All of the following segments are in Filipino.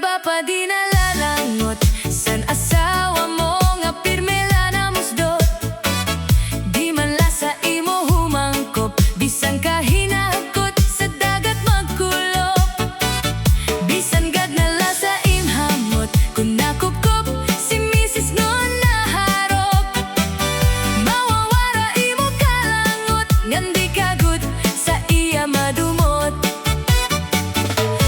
ba pa di nalalangot san asawa mo nga pirmela na musdot? Di man la sa imo humangkop, bisan ka hinahagkot sa dagat magkulop. Bisan gad na la sa imhamot, kung nakupkop si misis ngon naharop. Mawawara imo kalangot, ngandi kagut sa iya madumot.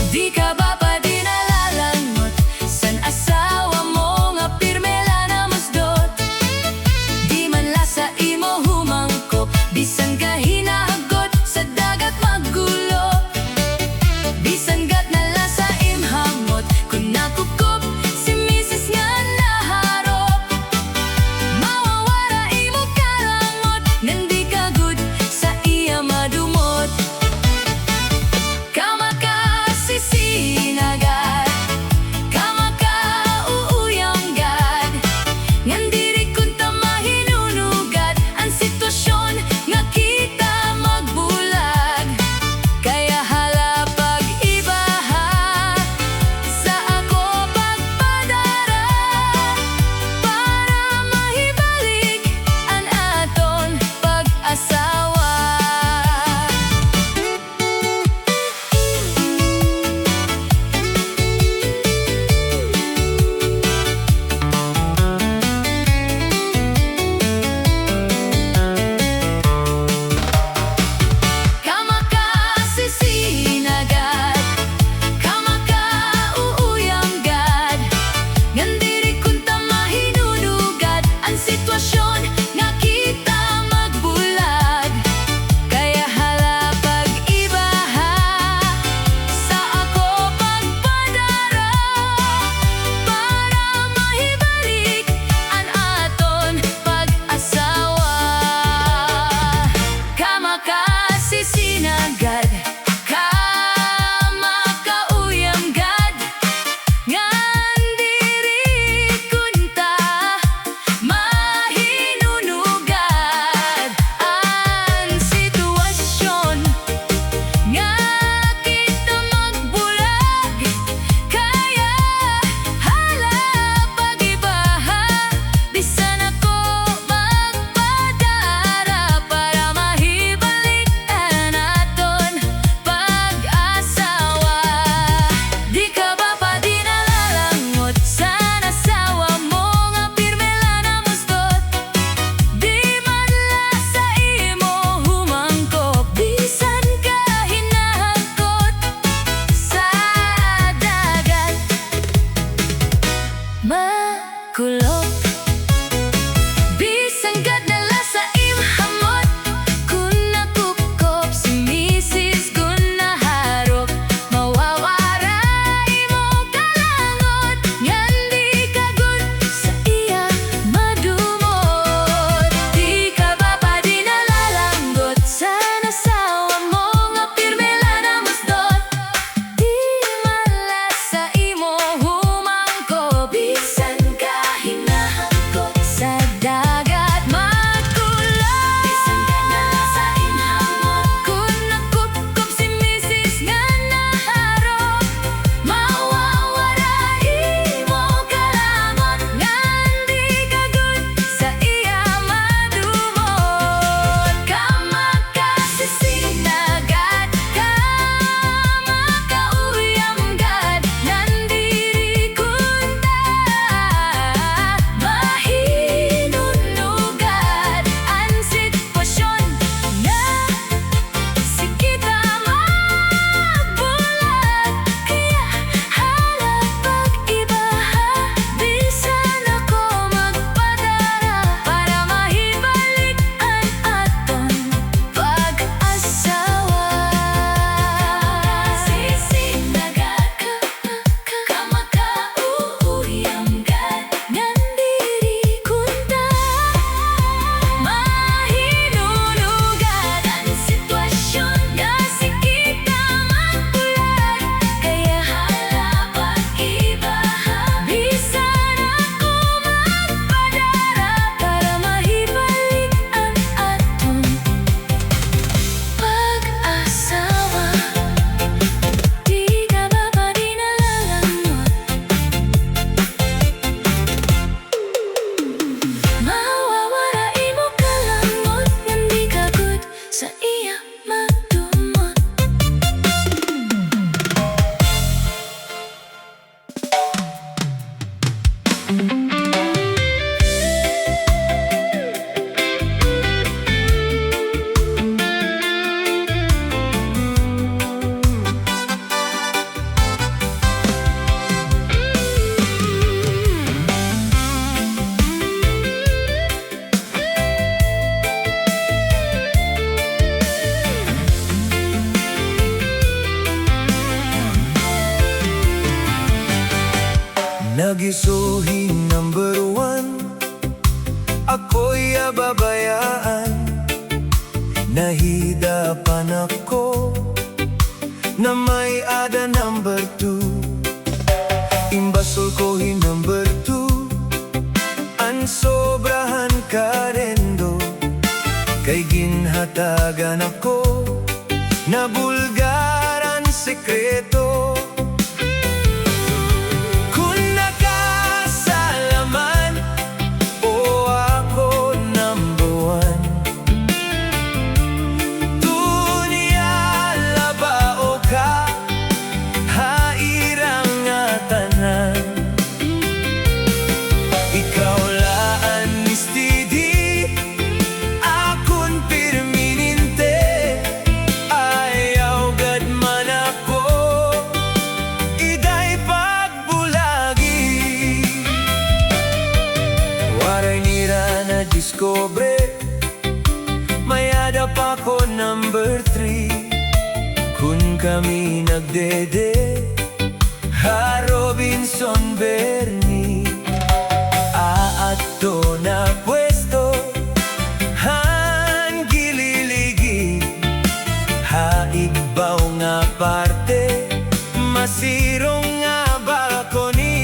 Di ka ba pa di nalalangot san asawa mo nga pirmela na musdot? Di man la sa imo humangkop, bisan ka hinahagkot sa dagat maggulo. Bisan gat na la sa imhamot, kung nakupkop si misis nga naharop. Mawawara imo kalangot, ngandi kagut sa iya madumot. Kama ka sisinagad, kama ka uuyamgad, ngandiri kunta mahinunugad ang sitwasyon nga kita magbulag. Kaya hala pag-ibaha sa ako pagpadara, para mahibalik ang aton pag-asawa. Kama ka sisinagad, kama ka uuyamgad, ngandiri kunta mahinunugad ang sitwasyon nga kita magbulag. Kaya hala pag-ibaha sa ako pagpadara, para mahibalik ang aton pag-asawa. Kama ka sisinagad, kama ka uyamgad, ngandiri kunta mahinunugad ang sitwasyon nga kita magbulag. Kaya hala pag-ibaha, bisan ako magpadara, para mahibalik ang aton pag-asawa. Di ka ba pa di nalalangot san asawa mo nga pirmela na musdot? Di man la sa imo humangkop, bisan ka hinahagkot sa dagat magkulop. Bisan gad na la sa imhamot, kung nakupkop si misis kung naharop. Mawawara imo kalangot, ngandi kagut sa iya madumot. Di ka ba pa di nalalangot san asawa mo nga pirmela na musdot? Di man la sa imo humangkop, bisan ka hinahagkot Nagisuhin number one, ako'y ababayaan. Nahidapan ako na may ada number two. Imbasol ko number two, ang sobrahan karendo. Kay ginhatagan ako na bulgaran sekreto. Discover, may adap ako number three. Kung kami nagdede, ha Robinson Bernie. Aato na pwesto, han gililigi. Ha igbaw nga parte, masirong nga balkoni.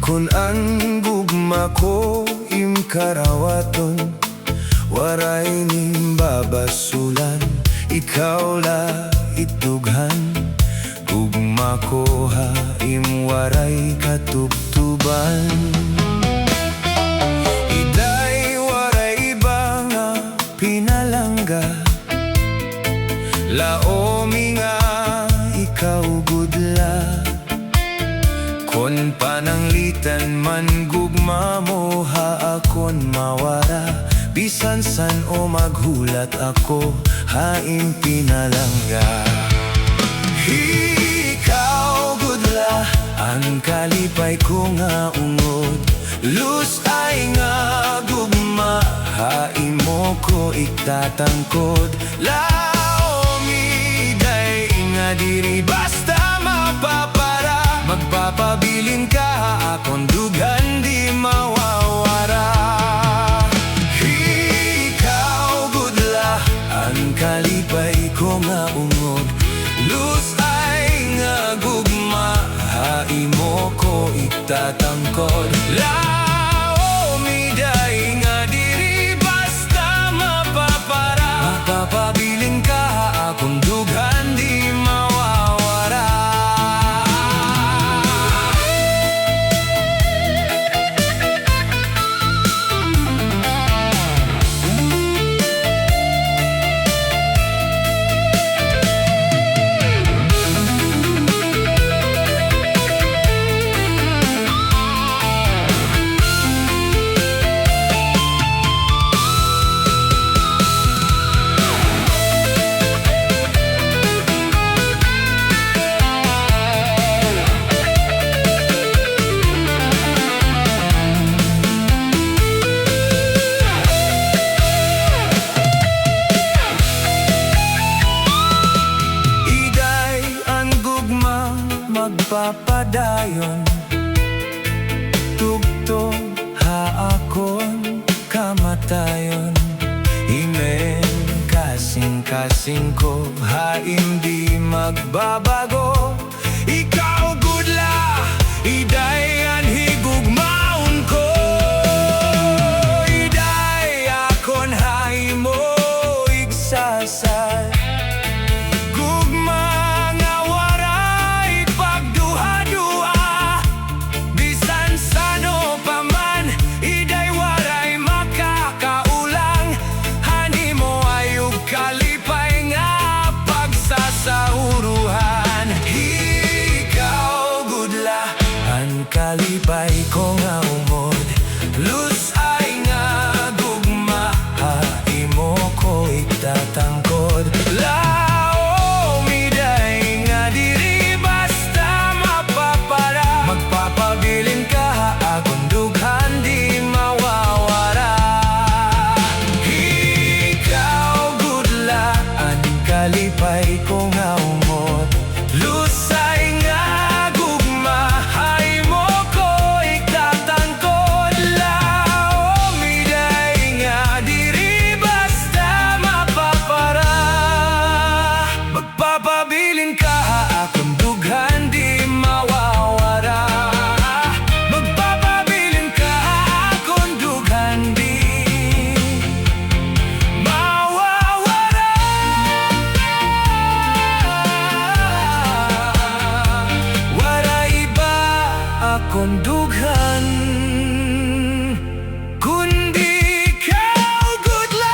Kun ang gugma ko imkarawaton, waray ning babasulan, ikaw la itughan. Gugma ko ha waray katubtuban. Iday waray ba nga pinalangga, laomi nga ikaw gudla. Kon pananglitan man gugma mo ha akon mawara, bisan san o maghulat ako haing pinalangga. Ikaw gudla ang kalipay ko nga ungod, lus ay nga gugma haing mo ko iktatangkod. Laomi day nga diri basta mapapara, magpapabilin ka akong dugan di mawawara. Ikaw gudla ang kalipay ko nga ungod, lus ay nga gugma hai mo ko iktatangkod. Laomi day nga diri basta mapapara, magpapabilin ka akong dugan di mawawara. Magpapadayon, tugtog ha akon kamatayon. Imen kasing-kasing ko ha hindi magbabago. Ikaw gudla, iday anhi gugmaon ko. Iday akon hay mo igsasal, kalipay ko nga umod, lus ay nga gugma hai mo ko iktatangkod. Laomi day nga diri basta mapapara, magpapabilin ka akong dughan di mawawara. Ikaw gudla ang kalipay ko nga umod, lus ay nga pabilin ka akong dughan di mawawara. Magpapabilin ka akong dughan di mawawara. Waray iba akong dughan kundi ikaw gudla.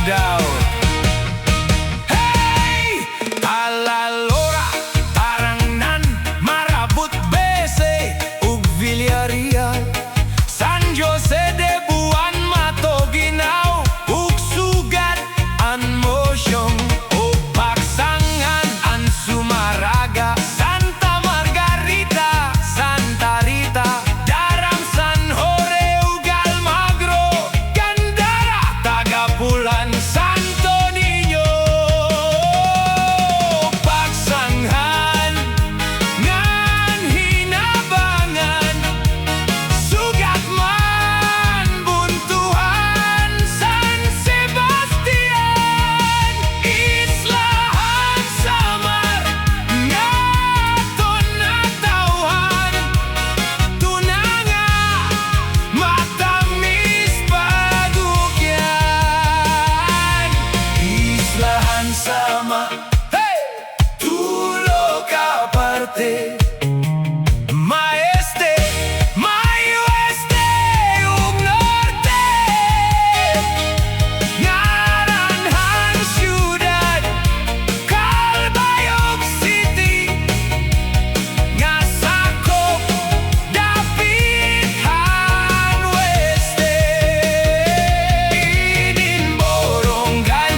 daw. Hey! Alalora, Arangnan, Marabut, Bese, ug Villarreal, San Jose de Buan, Matoginaw, ug Sugat, an Mosyong, ug Paksangan, an Sumaraga, Santa Margarita, Santa Rita, Daram, San Jose, ug Almagro, Gandara, Tagapulan, Santo Niño. Pagsanghan ngan hinabangan, sugat man buntuhan, San Sebastian, Islahan Samar, ngaton natawhan, tunanga matamis pagukyan. Islahan Samar, hey! Tulo ka parte, Maeste, Mayoeste, ug Norte, Naranjan Ciudad, Calbayog City, nga sakop Dapitan Oeste, Inin Borongan,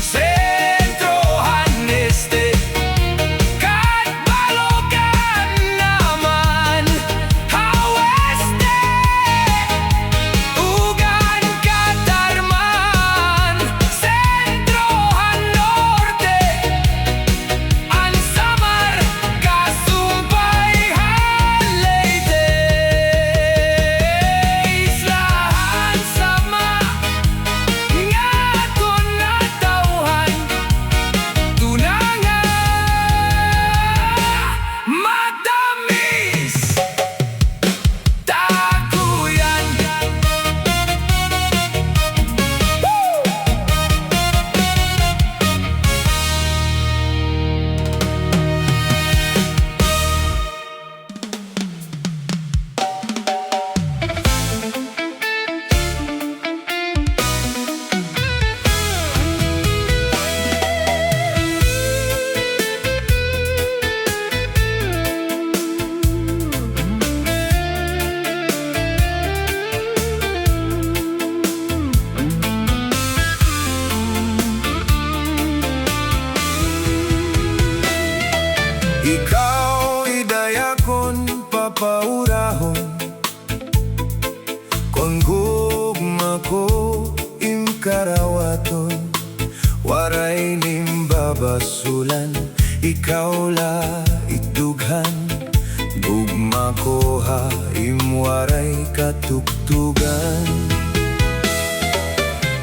Sentrohan Este, kat Balogan naman, Haweste, ugan Katarman, Sentrohan Norte, an Samar, Kasumpayhan Leyte, Islahan Sama, ngaton natawhan, tunanga matamis taguyan. Ikaw idayakon papaurahon, kung gugma ko imkarawaton, waray nimbabasulan, ikaw la itdughan, gugma ko ha imwaray katugtugan.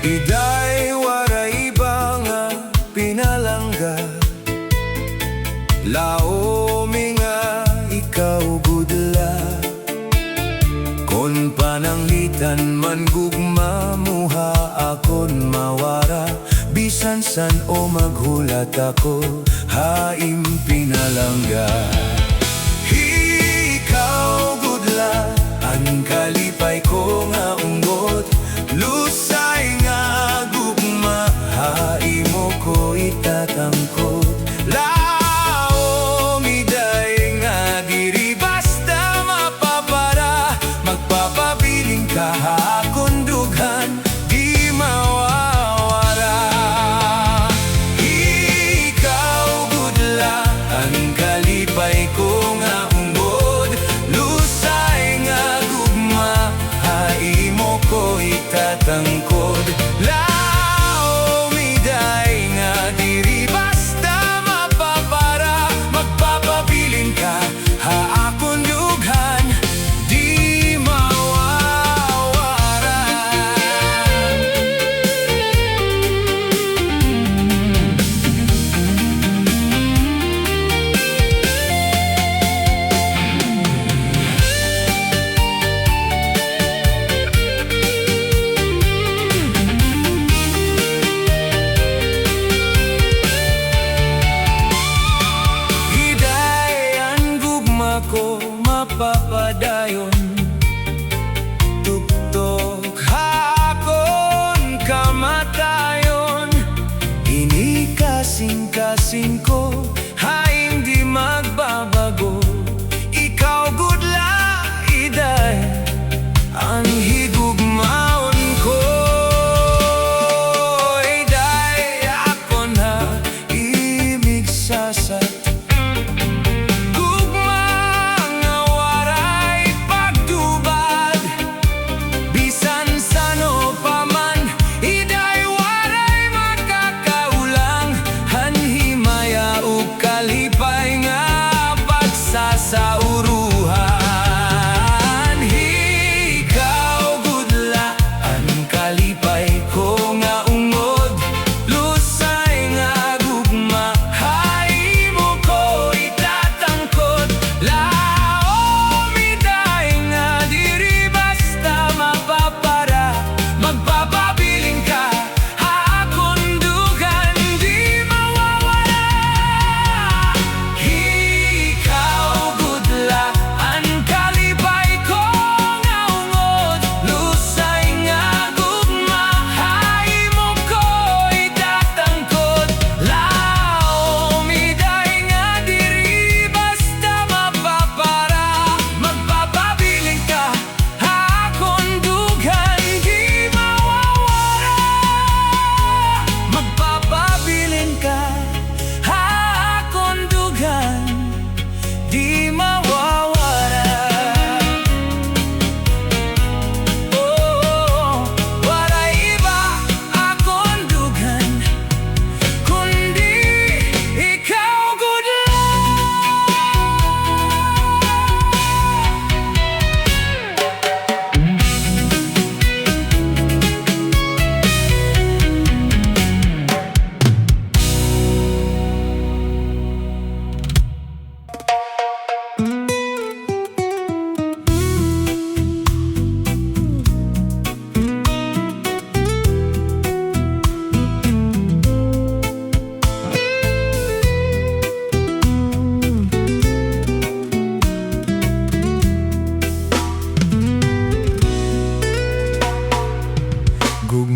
Iday waray ba nga pinalangga, laomi nga ikaw gudla, kon pananglitan man gugma muha akon mawara, bisan san o maghulat ako, haim pinalangga. Ikaw gudla, ang kalipay ko nga unggot, lusay nga gugma, haimo ko itatangkot. Magpapabiling kahakon dughan, di mawawara. Ikaw gudla, ang kalipay ko nga ungod, lusay nga gugma, haimo ko itatangkod. Laomiday nga diri basta mapapara, magpapabiling ka, haakon dughan, di mawawara.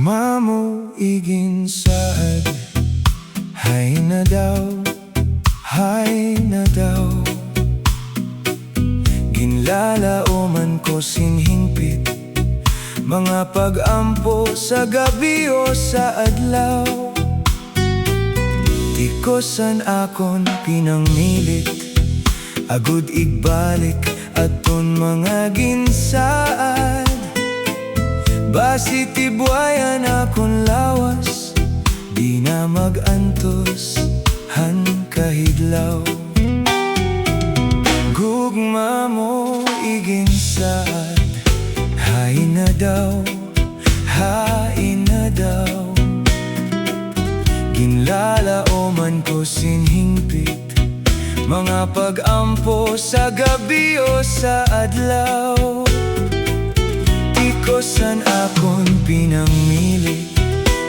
Gugma mo igin saad, hay na daw, hay na daw. Ginlalauman ko sinhingpit, mga pag-ampo sa gabi o sa adlaw. Tikosan akon pinangmilit, agud igbalik aton mga ginsaad. Basi tibuayan akon lawas, di na mag-antos han kahidlaw. Gugma mo igin saad, hay na daw, hay na daw. Ginlalauman ko sinhingpit, mga pag-ampo sa gabi o sa adlaw. Tikosan akon pinangmili,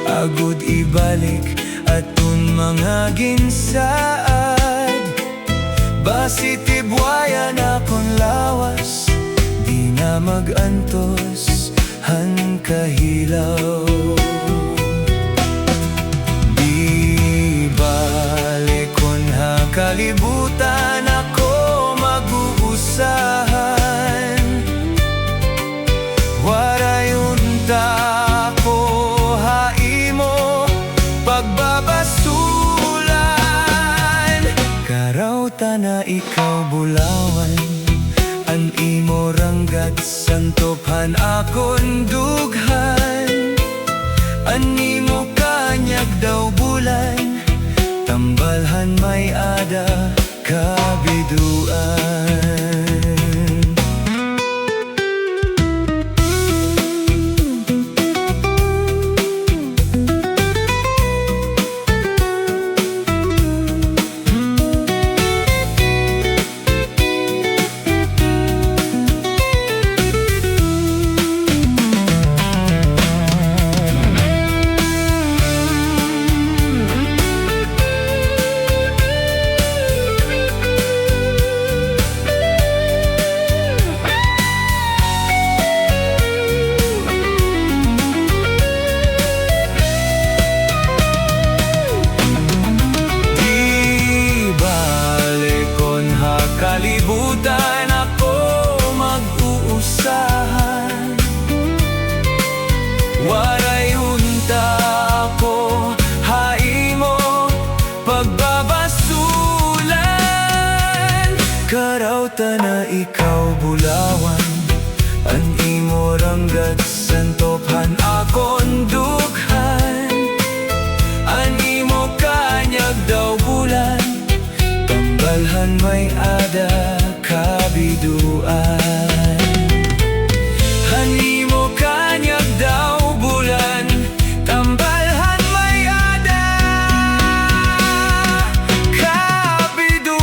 agud ibalik aton mga ginsaad. Basi tibuayan akon lawas, di na mag-antos han kahilaw. Di balikon ha kalibutan ako mag-uusahan. Waray unta ko haimo pagbabasulan. Karauta na ikaw bulawan, an imo ranggat santophan akon dughan. An imo kanyag daw bulan, tambalhan may ada kabiduan. Kalibutan ako mag-uusahan. Waray unta ako haimo pagbabasulan. Karauta na ikaw bulawan, an imo ranggat santophan akon dughan. An imo kanyag daw bulan, tambalhan may ada kabiduan. Hanimo kanyag daw bulan, tambalhan may ada kabiduan.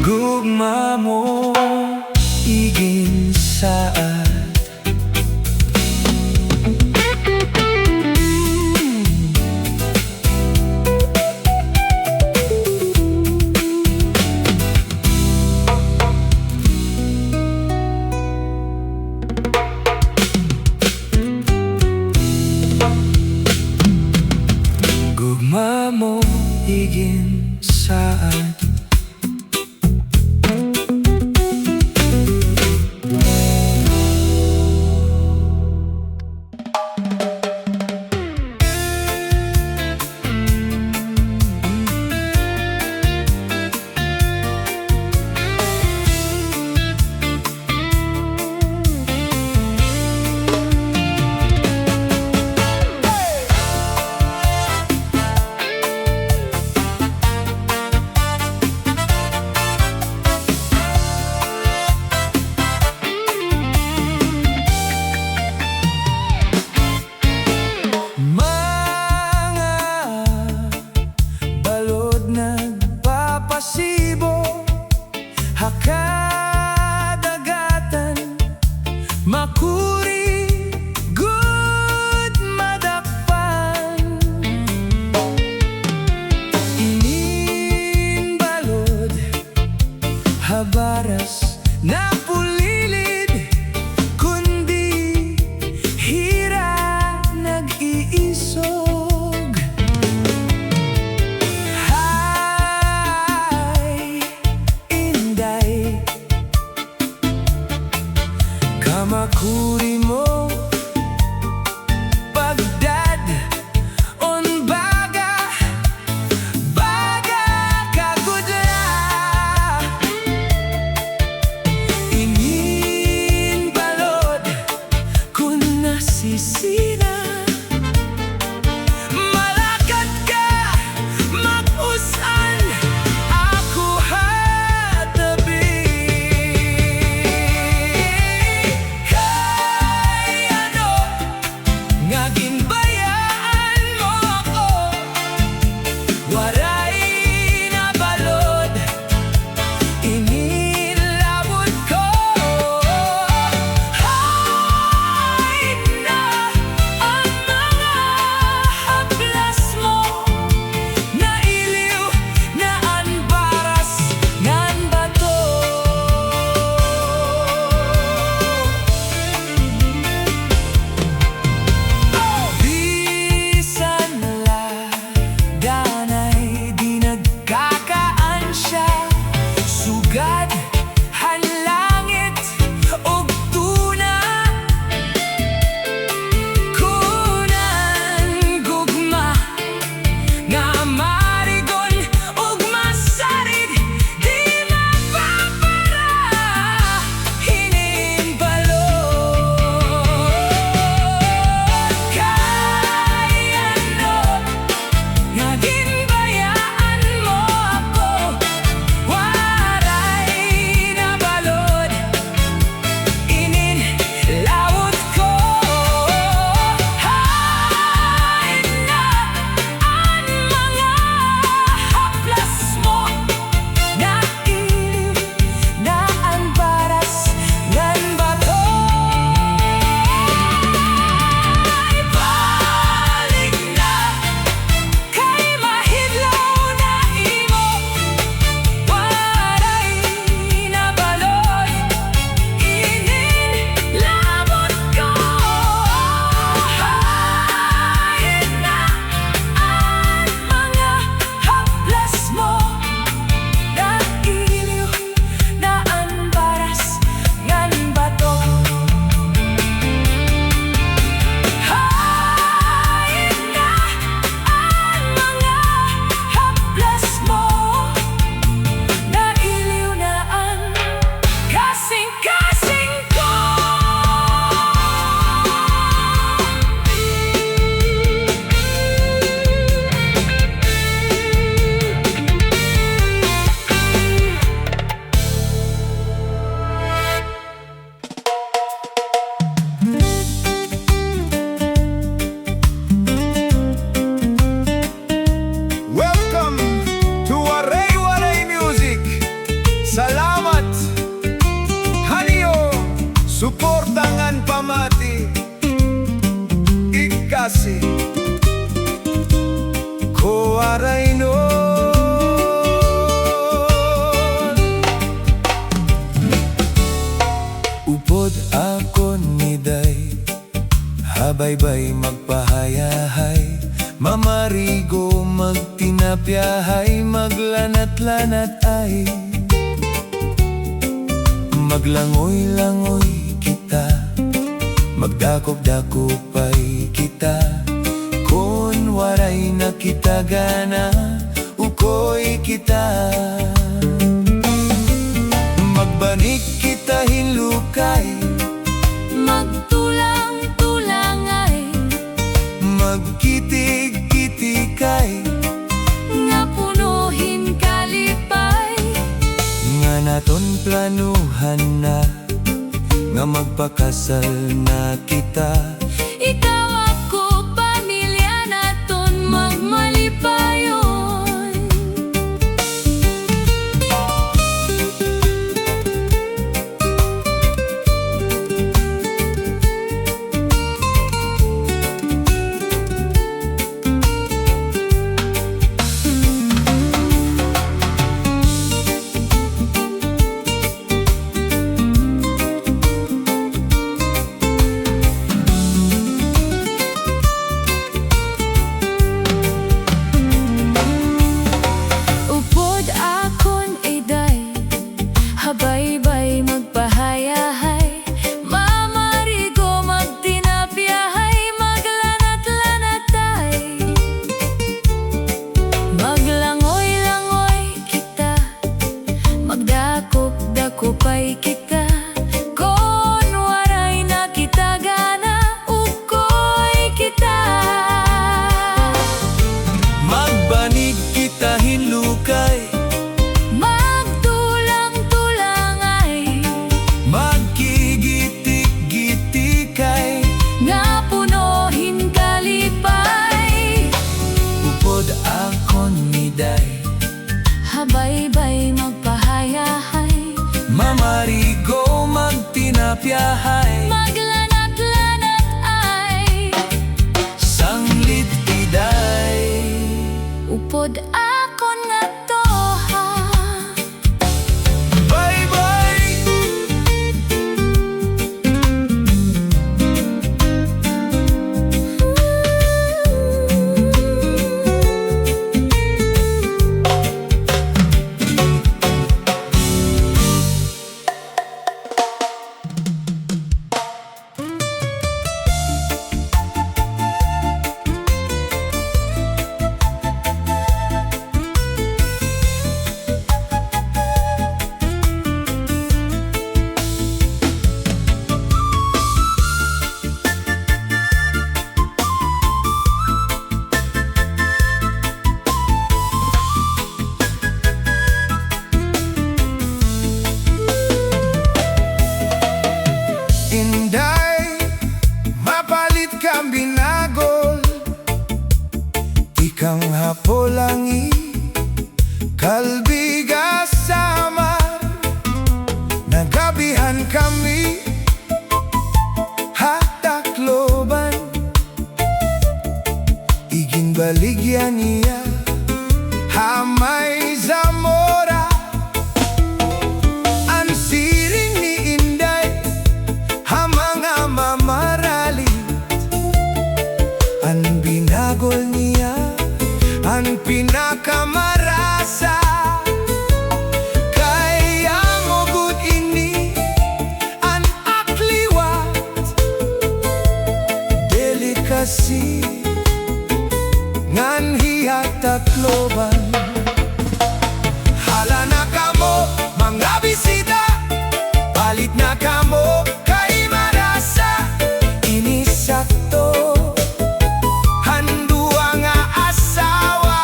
Gugma mo igin saad, gugma mo igin saad. Hakadagatan makuri good madakpan. Inin balod habaras na pulilid, kundi hira nag-iisog. Hay, inday, kamakuri mo Bagdad on baga kagudla, inin balod kung nasisira. Malakad ka mag-usan, ako hatabi. Kay ano nga ginbayaan mo ako, waray na balod inilabot ko. Hay na ang mga haplas mo, nailiw na anbaras ngan bato. Bisan la danay di nagkakaansya, sugad hanlangit og tuna, kunan gugma nga marigon ug masarig, di mapapara hinimbalod. Kay ano nga ginbayaan mo ako, waray na balod inilawot ko. Hay na ang mga haplas mo, nailiw na ang baras ngan bato. Ay balik na kay mahidlaw na imo, waray na balod inilabot ko. Hay na ang mga haplas mo, nailiw na ang baras ngan bato. Hay na ang mga haplas mo, nailiw na ang kasing-kasing ko. Welcome to Waray Waray Music. Salamat, haniyo, suportangan pamati, ikasi, ko waray nun. Upod ako niday, habaybay magpahayahay, mamarigo magtinapyahay, maglanat-lanat ay maglangoy-langoy kita, magdakop-dakopay kita. Kun waray na kita gana, ukoy kita. Magbanik kita hinlukay, Magtulang-tulangay, magkitig-kitikay, nga punuhin kalipay. nga naton planuhan na, nga magpakasal na kita. Ikaw ako, pamilya naton magmalipayon. kupay kita. Kon waray nakitagana, ukoy kita. Magbanig kita hinlukay, Magtulang-tulangay, magkigitik-gitikay, nga punohin kalipay. upod akon miday, Habaybay magpahayahay, mamarigo magtinapyahay, maglanat-lanat ay. sanglit iday. Upod ako na toha. Bye-bye. Inday, mapalit kang binagol, ikang hapolangi, kalbiga sama, nagabihan kami, hatakloban, iging baligyan niya, hamay Zamora, ang siring ni Inday, mga mamaralit, ang binagol niya, ang pinakamarasa. Kaya mo gud ini, ang akliwat, delicacy, ngan hiyatakloban. Hala na kamo, mga bisita, palit na kamo, kay marasa, inisakto, handua nga asawa.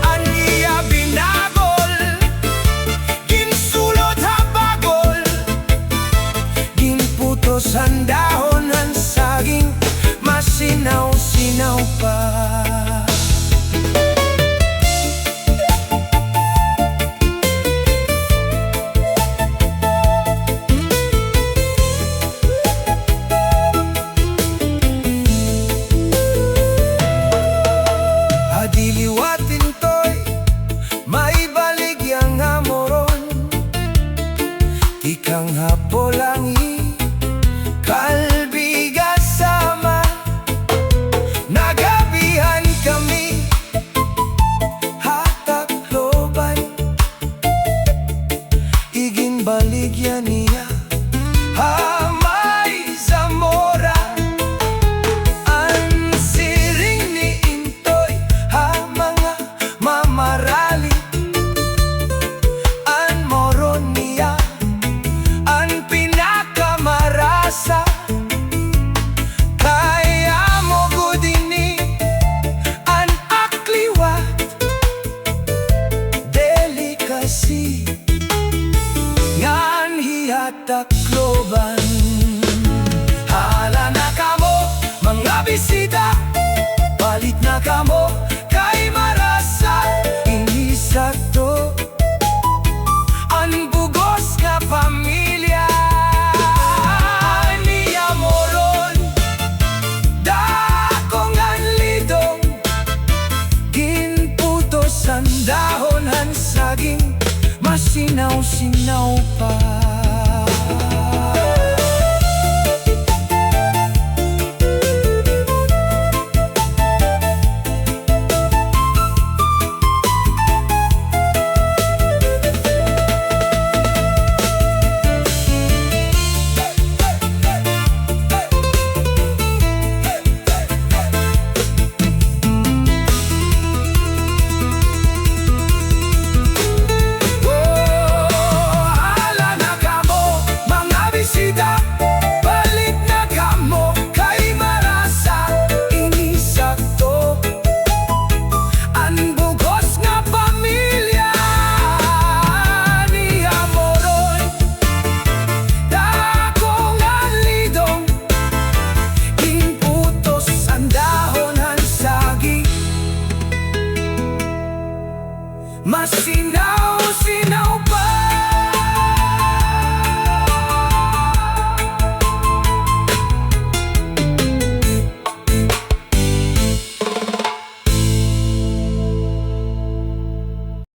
Aniya binagol, ginsulot habagol, ginputos ang dahon ng saging, masinaw-sinaw pa. Adiliwatin to'y maibalik yang amoron, ikang hapolangi, kalbiga sama, nagabihan kami, hatakloban, iging baligyan niya, hamay Zamora, ang siring ni Intoy, mga mamarali, ang moron niya, ang pinakamarasa. Kaya mo gud ini, ang akliwat, delicacy, ngan hiyatakloban. Hala na kamo, mga bisita, palit na kamo, kay marasa, inisakto, ang bugos nga pamilya. Niya moron, dakong ang lidong, ginputos ang dahon ang saging, masinaw-sinaw pa. Sinaw, sinaw